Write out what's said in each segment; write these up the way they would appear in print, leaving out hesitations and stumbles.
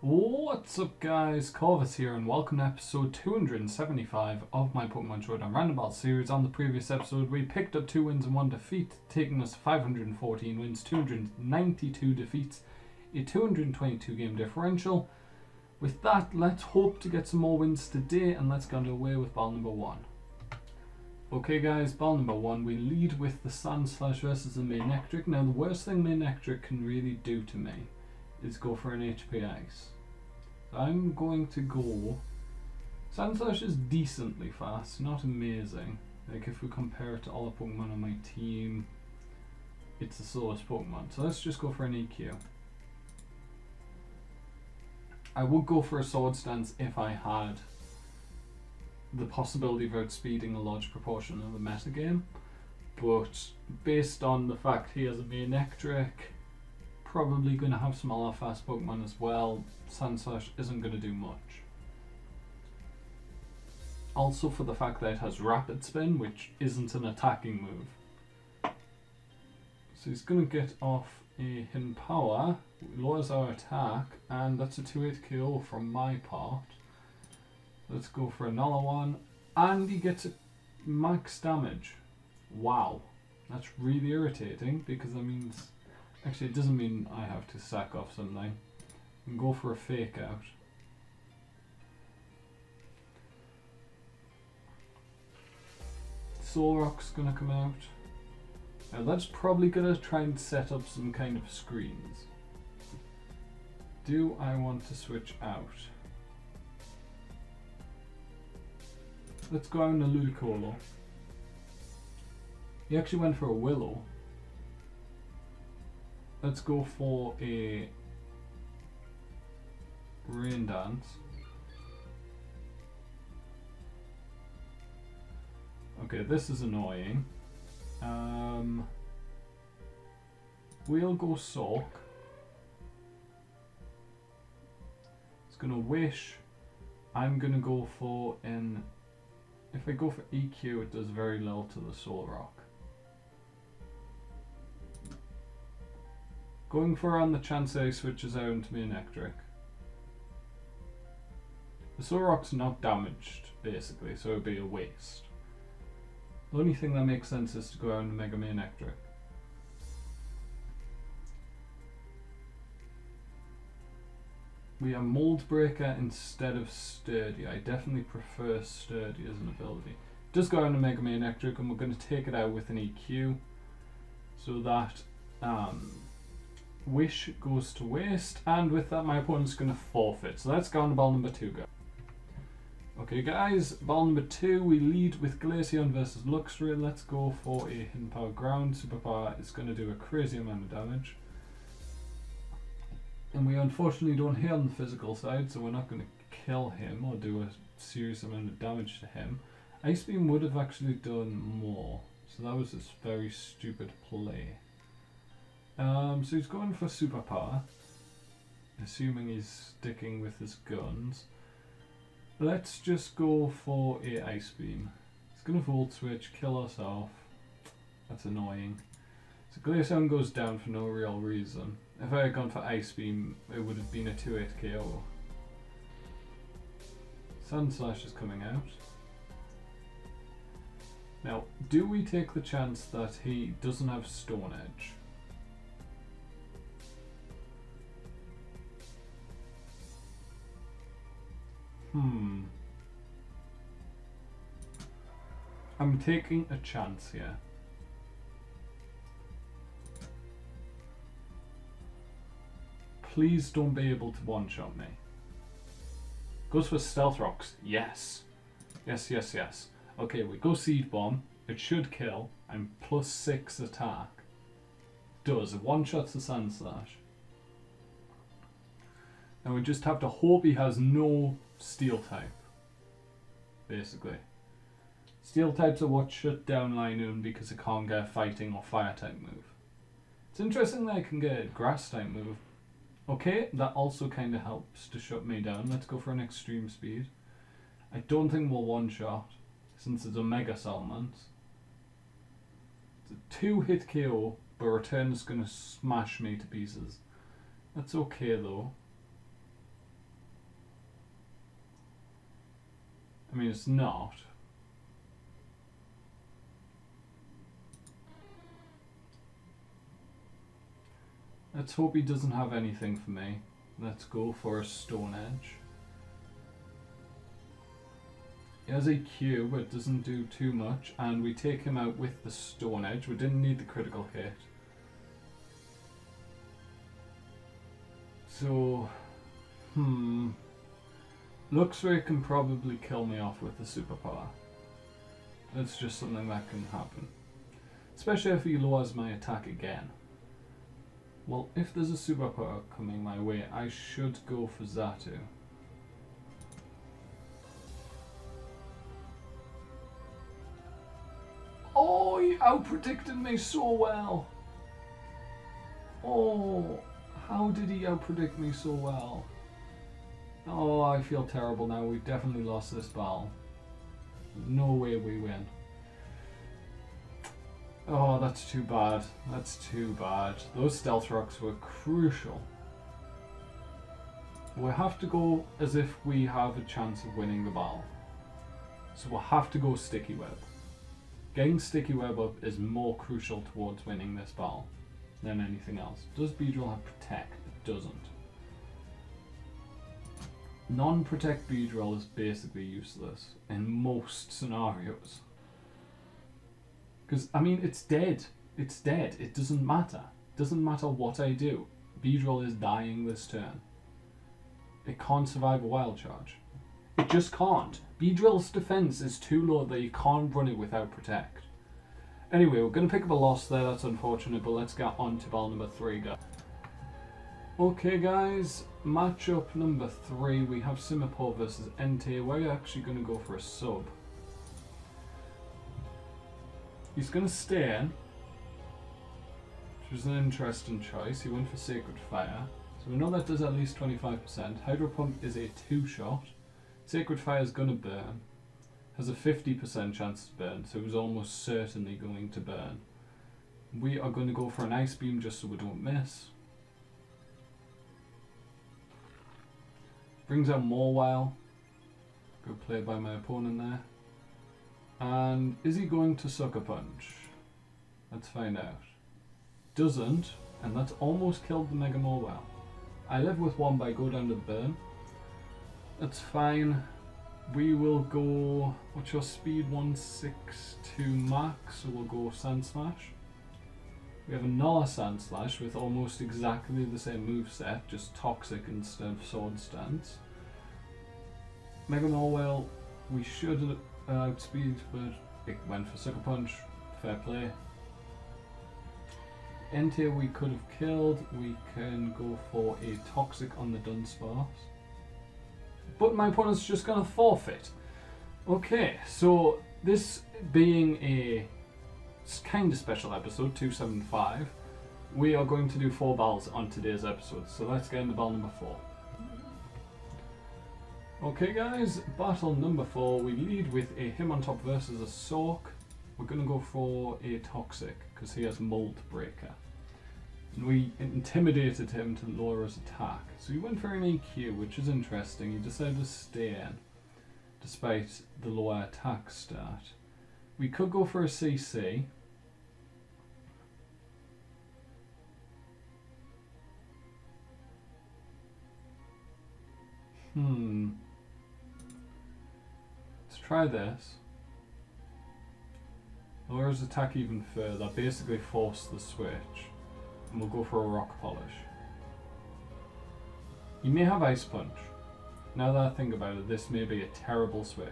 What's up guys, Corvus here and welcome to episode 275 of my Pokémon Showdown Random series. On the previous episode we picked up 2 wins and 1 defeat, taking us 514 wins, 292 defeats, a 222 game differential. With that, let's hope to get some more wins today and let's get underway with battle number 1. Okay guys, battle number 1, we lead with the Sandslash versus the Manectric. Now the worst thing Manectric can really do to me is go for an HP Ice. I'm going to go... Sandslash is decently fast, not amazing. Like if we compare it to other Pokemon on my team, it's the slowest Pokemon. So let's just go for an EQ. I would go for a Sword Stance if I had the possibility of outspeeding a large proportion of the metagame, but based on the fact he has a Manectric, probably going to have some other fast Pokemon as well, Sandslash isn't going to do much. Also for the fact that it has Rapid Spin, which isn't an attacking move. So he's going to get off a Hidden Power, lowers our attack, and that's a 2-hit KO from my part. Let's go for another one, and he gets a max damage. Wow, that's really irritating because that means... Actually, it doesn't mean I have to sack off something. And go for a Fake Out. Solrock's gonna come out. Now that's probably gonna try and set up some kind of screens. Do I want to switch out? Let's go on a Ludicolo. He actually went for a Willow. Let's go for a Rain Dance. Okay, this is annoying. We'll go Soak. It's gonna Wish. I'm gonna go for an... If I go for EQ, it does very little to the Solrock. Going for on the chance that he switches out into Manectric. The Solrock's not damaged, basically, so it would be a waste. The only thing that makes sense is to go out and Mega Manectric. We have Mold Breaker instead of Sturdy. I definitely prefer Sturdy as an ability. Just go out and Mega Manectric, and we're going to take it out with an EQ, so that Wish goes to waste, and with that my opponent's going to forfeit. So let's go on to battle number 2, guys. Okay guys, battle number 2, we lead with Glaceon versus Luxray. Let's go for a Hidden Power Ground. Superpower is going to do a crazy amount of damage. And we unfortunately don't hit on the physical side, so we're not going to kill him or do a serious amount of damage to him. Ice Beam would have actually done more, so that was this very stupid play. So he's going for Superpower, assuming he's sticking with his guns. Let's just go for a Ice Beam. He's going to Volt Switch, kill us off. That's annoying. So Glaceon goes down for no real reason. If I had gone for Ice Beam, it would have been a 2-hit KO. Sandslash is coming out. Now, do we take the chance that he doesn't have Stone Edge? I'm taking a chance here. Please don't be able to one-shot me. Goes for Stealth Rocks. Yes. Yes, yes, yes. Okay, we go Seed Bomb. It should kill. I'm +6 attack. Does. It one-shots the Sandslash. And we just have to hope he has no Steel type. Basically. Steel types are what shut down Linoon because it can't get a Fighting or Fire type move. It's interesting that I can get a Grass type move. Okay, that also kind of helps to shut me down. Let's go for an Extreme Speed. I don't think we'll one-shot, since it's a Mega Salmon. It's a 2-hit KO, but Return is going to smash me to pieces. That's okay though. I mean, it's not. Let's hope he doesn't have anything for me. Let's go for a Stone Edge. He has a Q, but it doesn't do too much, and we take him out with the Stone Edge. We didn't need the critical hit. So, looks like it can probably kill me off with the superpower. That's just something that can happen. Especially if he lowers my attack again. Well, if there's a superpower coming my way, I should go for Xatu. Oh, he outpredicted me so well. Oh, how did he outpredict me so well? Oh, I feel terrible now. We've definitely lost this battle. No way we win. Oh, that's too bad. That's too bad. Those stealth rocks were crucial. We have to go as if we have a chance of winning the battle. So we'll have to go Sticky Web. Getting Sticky Web up is more crucial towards winning this battle than anything else. Does Beedrill have Protect? It doesn't. Non-Protect Beedrill is basically useless in most scenarios. Because, I mean, it's dead. It's dead. It doesn't matter. It doesn't matter what I do. Beedrill is dying this turn. It can't survive a Wild Charge. It just can't. Beedrill's defense is too low that you can't run it without Protect. Anyway, we're going to pick up a loss there. That's unfortunate, but let's get on to battle number 3, guys. Okay, guys. Matchup number 3. We have Simipour versus Entei. We're actually going to go for a sub. He's going to stay in, which is an interesting choice. He went for Sacred Fire. So we know that does at least 25%. Hydro Pump is a 2-shot. Sacred Fire is going to burn. Has a 50% chance to burn, so it was almost certainly going to burn. We are going to go for an Ice Beam just so we don't miss. Brings out Mawile. Good play by my opponent there. And is he going to Sucker Punch? Let's find out. Doesn't, and that's almost killed the Mega Mawile. I live with 1 by go down to the burn. That's fine. We will go, what's your speed? 162 max, so we'll go Sand Slash. We have another Sand Slash with almost exactly the same moveset, just Toxic instead of Sword Stance. Mega Mawile, we should outspeed, but it went for Sucker Punch. Fair play. Entei we could have killed. We can go for a Toxic on the Dunsparce. But my opponent's just going to forfeit. Okay, so this being a kind of special episode, 275, we are going to do 4 battles on today's episode. So let's get into battle number 4. Okay guys, battle number 4, we lead with a Hitmontop versus a Sork. We're going to go for a Toxic, because he has Mold Breaker. And we intimidated him to lower his attack. So he went for an EQ, which is interesting. He decided to stay in, despite the lower attack stat. We could go for a CC. Let's try this. Lower his attack even further, basically force the switch. And we'll go for a Rock Polish. He may have Ice Punch. Now that I think about it, this may be a terrible switch.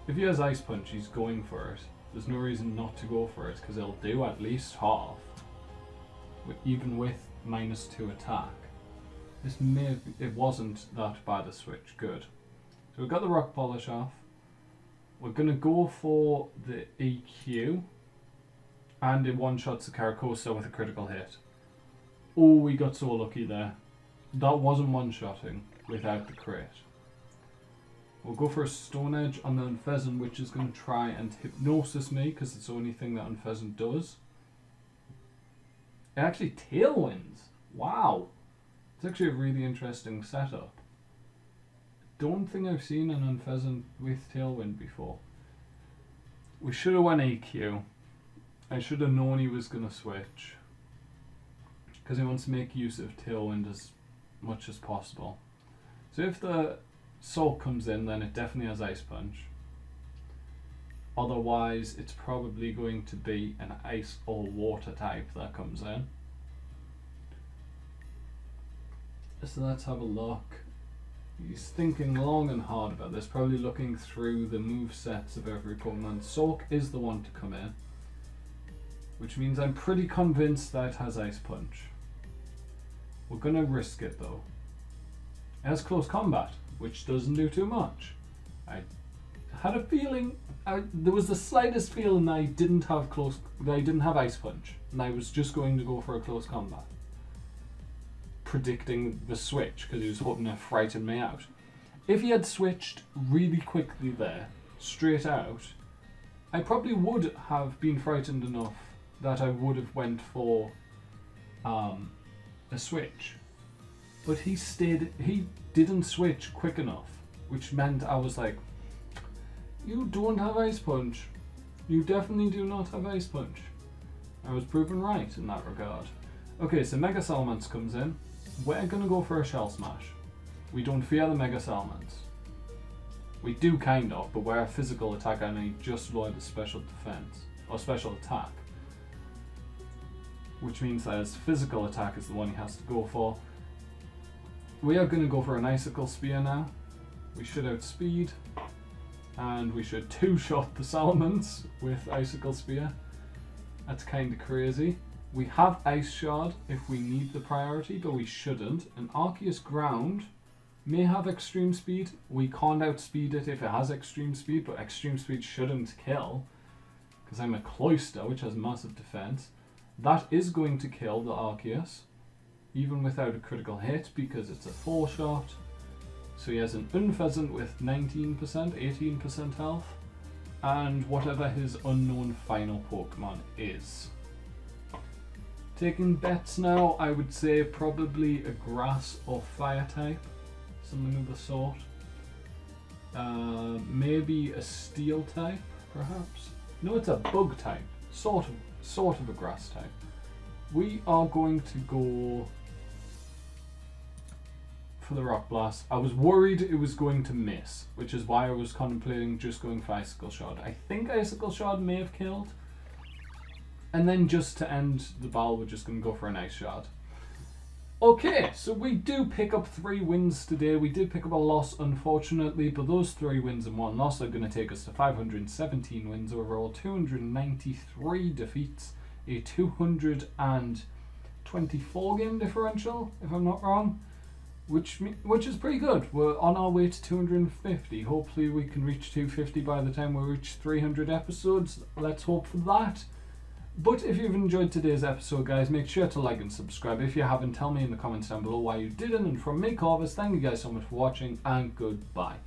If he has Ice Punch, he's going for it. There's no reason not to go for it, because it'll do at least half. Even with -2 attack. This may have, it wasn't that bad a switch. Good. So we've got the Rock Polish off. We're going to go for the EQ. And it one-shots the Caracosta with a critical hit. Oh, we got so lucky there. That wasn't one-shotting without the crit. We'll go for a Stone Edge on the Unfezant, which is going to try and Hypnosis me, because it's the only thing that Unfezant does. It actually Tailwinds. Wow. It's actually a really interesting setup. don't think I've seen an unpheasant with Tailwind before. We should have went EQ. I should have known he was going to switch, because he wants to make use of Tailwind as much as possible. So if the Soak comes in, then it definitely has Ice Punch. Otherwise, it's probably going to be an Ice or Water type that comes in. So let's have a look. He's thinking long and hard about this, probably looking through the move sets of every Pokemon. Soak is the one to come in, which means I'm pretty convinced that it has Ice Punch. We're going to risk it though. It has Close Combat, which doesn't do too much. I had a feeling, there was the slightest feeling that I didn't have Ice Punch, and I was just going to go for a Close Combat, predicting the switch because he was hoping to frighten me out. If he had switched really quickly there, straight out, I probably would have been frightened enough that I would have went for a switch. But he didn't switch quick enough, which meant I was like, you don't have Ice Punch. You definitely do not have Ice Punch. I was proven right in that regard. Okay, so Mega Salamence comes in. We're going to go for a Shell Smash. We don't fear the Mega Salamence. We do kind of, but we're a physical attack and he just lowered the special defense, or special attack. Which means that his physical attack is the one he has to go for. We are going to go for an Icicle Spear now. We should outspeed, and we should two-shot the Salamence with Icicle Spear. That's kind of crazy. We have Ice Shard if we need the priority, but we shouldn't. An Arceus Ground may have Extreme Speed. We can't outspeed it if it has Extreme Speed, but Extreme Speed shouldn't kill, because I'm a Cloyster, which has massive defense. That is going to kill the Arceus, even without a critical hit, because it's a 4-shot. So he has an Unpheasant with 19%, 18% health, and whatever his unknown final Pokemon is. Taking bets now, I would say probably a Grass or Fire type, something of the sort. Maybe a Steel type, perhaps. No, it's a Bug type, sort of a Grass type. We are going to go for the Rock Blast. I was worried it was going to miss, which is why I was contemplating just going for Icicle Shard. I think Icicle Shard may have killed. And then just to end the battle, we're just going to go for an Ice Shard. Okay, so we do pick up 3 wins today. We did pick up a loss, unfortunately, but those 3 wins and 1 loss are going to take us to 517 wins overall, 293 defeats, a 224 game differential, if I'm not wrong, which is pretty good. We're on our way to 250. Hopefully we can reach 250 by the time we reach 300 episodes. Let's hope for that. But if you've enjoyed today's episode, guys, make sure to like and subscribe. If you haven't, tell me in the comments down below why you didn't. And from me, Corvus, thank you guys so much for watching, and goodbye.